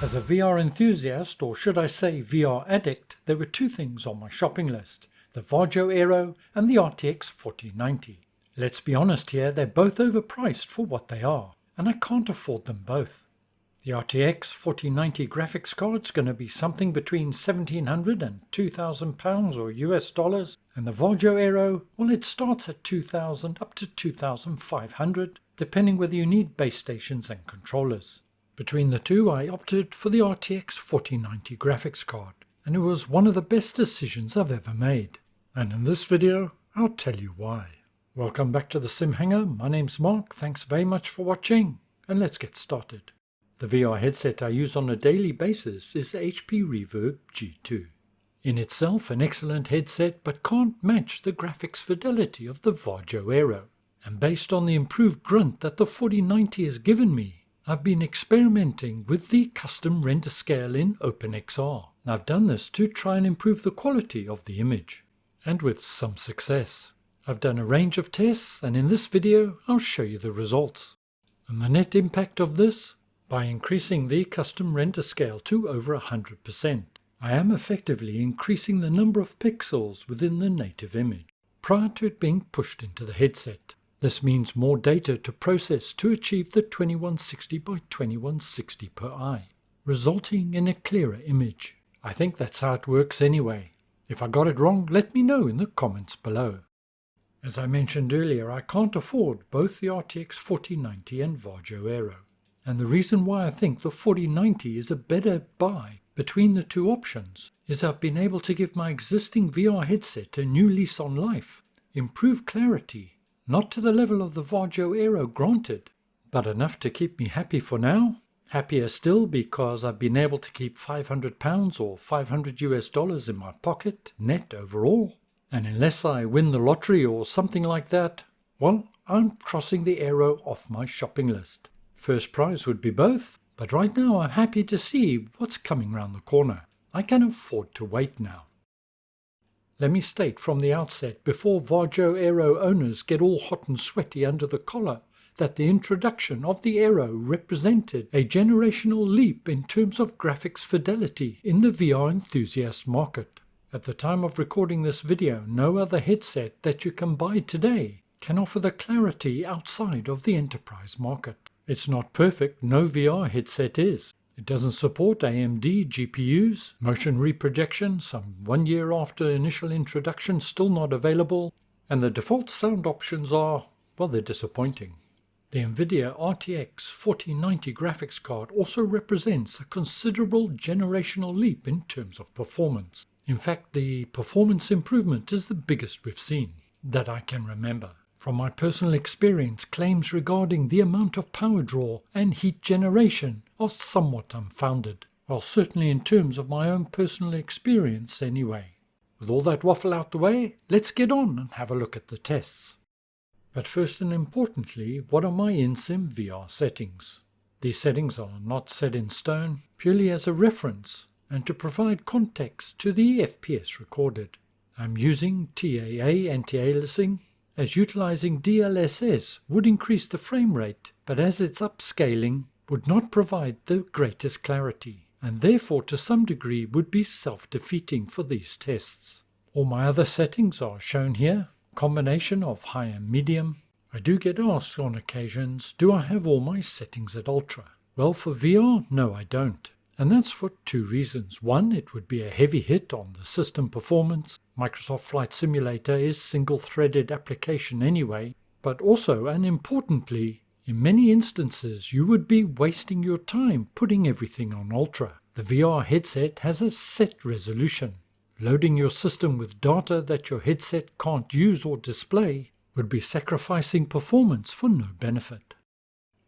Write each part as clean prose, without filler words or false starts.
As a VR enthusiast, or should I say VR addict, there were two things on my shopping list, the Varjo Aero and the RTX 4090. Let's be honest here, they're both overpriced for what they are, and I can't afford them both. The RTX 4090 graphics card's going to be something between £1,700 and £2,000 or US dollars, and the Varjo Aero, well, it starts at £2,000 up to £2,500, depending whether you need base stations and controllers. Between the two, I opted for the RTX 4090 graphics card, and it was one of the best decisions I've ever made. And in this video, I'll tell you why. Welcome back to the Sim Hangar. My name's Mark. Thanks very much for watching, and let's get started. The VR headset I use on a daily basis is the HP Reverb G2. In itself an excellent headset, but can't match the graphics fidelity of the Varjo Aero. And based on the improved grunt that the 4090 has given me, I've been experimenting with the custom render scale in OpenXR. I've done this to try and improve the quality of the image, and with some success. I've done a range of tests, and in this video I'll show you the results. And the net impact of this? By increasing the custom render scale to over 100%, I am effectively increasing the number of pixels within the native image, prior to it being pushed into the headset. This means more data to process to achieve the 2160 by 2160 per eye, resulting in a clearer image. I think that's how it works anyway. If I got it wrong, let me know in the comments below. As I mentioned earlier, I can't afford both the RTX 4090 and Varjo Aero. And the reason why I think the 4090 is a better buy between the two options is I've been able to give my existing VR headset a new lease on life, improve clarity, not to the level of the Varjo Aero granted, but enough to keep me happy for now. Happier still because I've been able to keep £500 or $500 US dollars in my pocket, net overall. And unless I win the lottery or something like that, well, I'm crossing the Aero off my shopping list. First prize would be both, but right now I'm happy to see what's coming round the corner. I can afford to wait now. Let me state from the outset, before Varjo Aero owners get all hot and sweaty under the collar, that the introduction of the Aero represented a generational leap in terms of graphics fidelity in the VR enthusiast market. At the time of recording this video, no other headset that you can buy today can offer the clarity outside of the enterprise market. It's not perfect, no VR headset is. It doesn't support AMD GPUs, motion reprojection, some 1 year after initial introduction still not available, and the default sound options are, well, they're disappointing. The NVIDIA RTX 4090 graphics card also represents a considerable generational leap in terms of performance. In fact, the performance improvement is the biggest we've seen, that I can remember. From my personal experience, claims regarding the amount of power draw and heat generation are somewhat unfounded, well, certainly in terms of my own personal experience anyway. With all that waffle out the way, let's get on and have a look at the tests. But first and importantly, what are my in-sim VR settings? These settings are not set in stone, purely as a reference and to provide context to the FPS recorded. I'm using TAA anti-aliasing, as utilizing DLSS would increase the frame rate, but as its upscaling would not provide the greatest clarity, and therefore to some degree would be self-defeating for these tests. All my other settings are shown here, combination of high and medium. I do get asked on occasions, do I have all my settings at ultra? Well, for VR, no I don't. And that's for two reasons. One, it would be a heavy hit on the system performance. Microsoft Flight Simulator is single-threaded application anyway. But also, and importantly, in many instances you would be wasting your time putting everything on ultra. The VR headset has a set resolution. Loading your system with data that your headset can't use or display would be sacrificing performance for no benefit.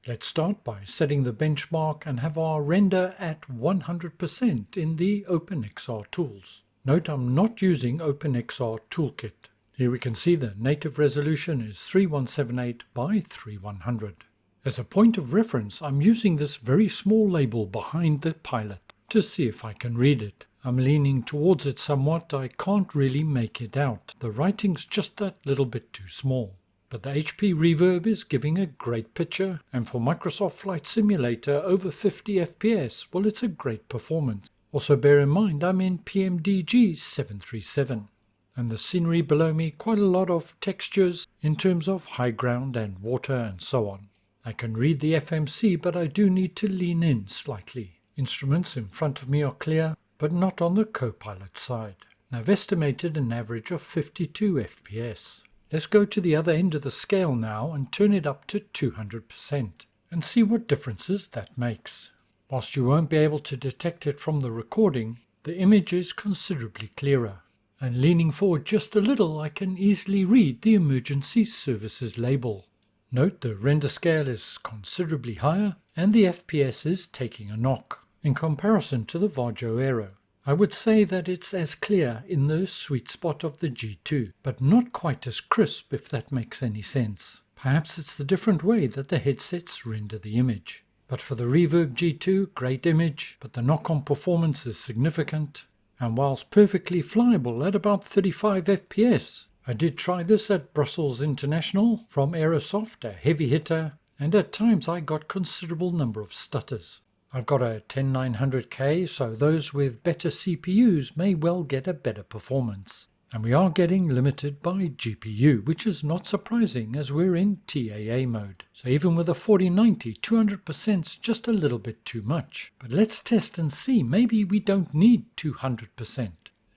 Let's start by setting the benchmark and have our render at 100% in the OpenXR tools. Note I'm not using OpenXR Toolkit. Here we can see the native resolution is 3178 by 3100. As a point of reference, I'm using this very small label behind the pilot to see if I can read it. I'm leaning towards it somewhat. I can't really make it out. The writing's just that little bit too small. but the HP Reverb is giving a great picture, and for Microsoft Flight Simulator over 50 FPS, well, it's a great performance. Also bear in mind I'm in PMDG 737, and the scenery below me quite a lot of textures in terms of high ground and water and so on. I can read the FMC, but I do need to lean in slightly. Instruments in front of me are clear, but not on the co-pilot side. I've estimated an average of 52 FPS. Let's go to the other end of the scale now and turn it up to 200% and see what differences that makes. Whilst you won't be able to detect it from the recording, the image is considerably clearer. And leaning forward just a little, I can easily read the emergency services label. Note the render scale is considerably higher and the FPS is taking a knock in comparison to the Varjo Aero. I would say that it's as clear in the sweet spot of the G2, but not quite as crisp, if that makes any sense. Perhaps it's the different way that the headsets render the image. But for the Reverb G2, great image, but the knock-on performance is significant, and whilst perfectly flyable at about 35 FPS. I did try this at Brussels International from Aerosoft, a heavy hitter, and at times I got considerable number of stutters. I've got a 10900K, so those with better CPUs may well get a better performance. And we are getting limited by GPU, which is not surprising as we're in TAA mode. So even with a 4090, 200%'s just a little bit too much. But let's test and see, maybe we don't need 200%.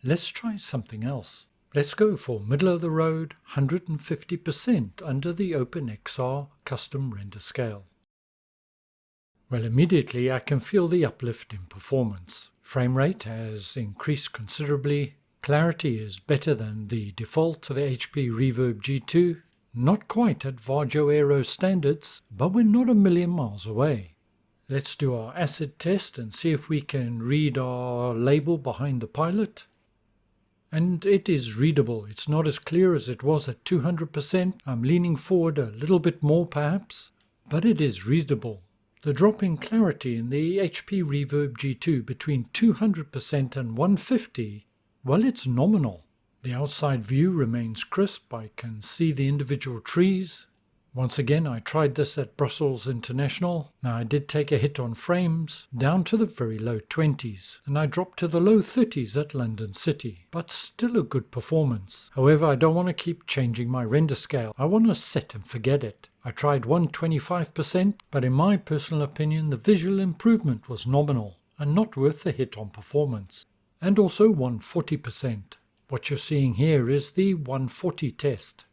Let's try something else. Let's go for middle of the road, 150% under the OpenXR custom render scale. Well, immediately I can feel the uplift in performance. Frame rate has increased considerably. Clarity is better than the default to the HP Reverb G2. Not quite at Varjo Aero standards, but we're not a million miles away. Let's do our acid test and see if we can read our label behind the pilot. And it is readable. It's not as clear as it was at 200%. I'm leaning forward a little bit more perhaps, but it is readable. The drop in clarity in the HP Reverb G2 between 200% and 150, well, it's nominal. The outside view remains crisp. I can see the individual trees. Once again, I tried this at Brussels International. Now, I did take a hit on frames, down to the very low 20s, and I dropped to the low 30s at London City, but still a good performance. However, I don't want to keep changing my render scale. I want to set and forget it. I tried 125%, but in my personal opinion, the visual improvement was nominal and not worth the hit on performance. And also 140%. What you're seeing here is the 140 test.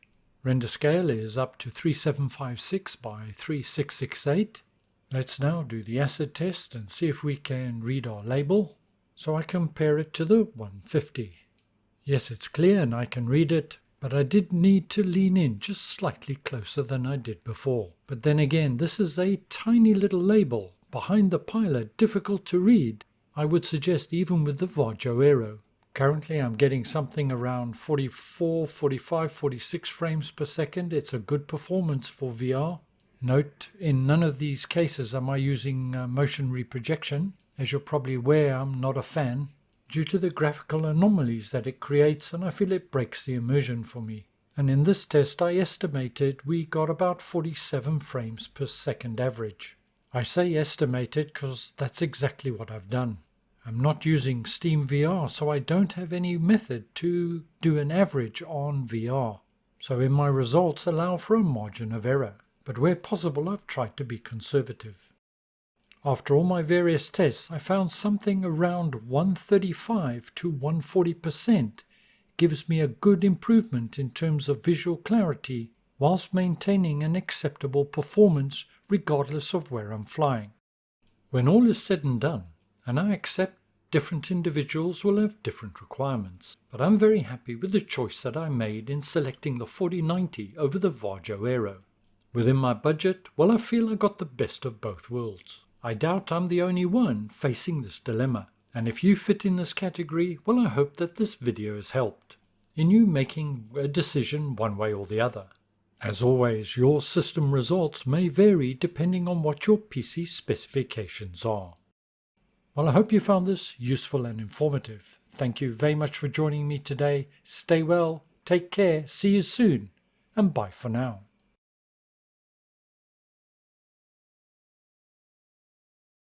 Render scale is up to 3756 by 3668. Let's now do the acid test and see if we can read our label. So I compare it to the 150. Yes, it's clear and I can read it, but I did need to lean in just slightly closer than I did before. But then again, this is a tiny little label behind the pilot, difficult to read. I would suggest even with the Varjo Aero. Currently I'm getting something around 44, 45, 46 frames per second. It's a good performance for VR. Note, in none of these cases am I using motion reprojection. As you're probably aware, I'm not a fan, due to the graphical anomalies that it creates, and I feel it breaks the immersion for me. And in this test I estimated we got about 47 frames per second average. I say estimated because that's exactly what I've done. I'm not using Steam VR, so I don't have any method to do an average on VR. So in my results allow for a margin of error, but where possible I've tried to be conservative. After all my various tests, I found something around 135 to 140% gives me a good improvement in terms of visual clarity whilst maintaining an acceptable performance regardless of where I'm flying. When all is said and done, and I accept different individuals will have different requirements, but I'm very happy with the choice that I made in selecting the 4090 over the Varjo Aero. Within my budget, well, I feel I got the best of both worlds. I doubt I'm the only one facing this dilemma, and if you fit in this category, well, I hope that this video has helped in you making a decision one way or the other. As always, your system results may vary depending on what your PC specifications are. Well, I hope you found this useful and informative. Thank you very much for joining me today. Stay well, take care, see you soon, and bye for now.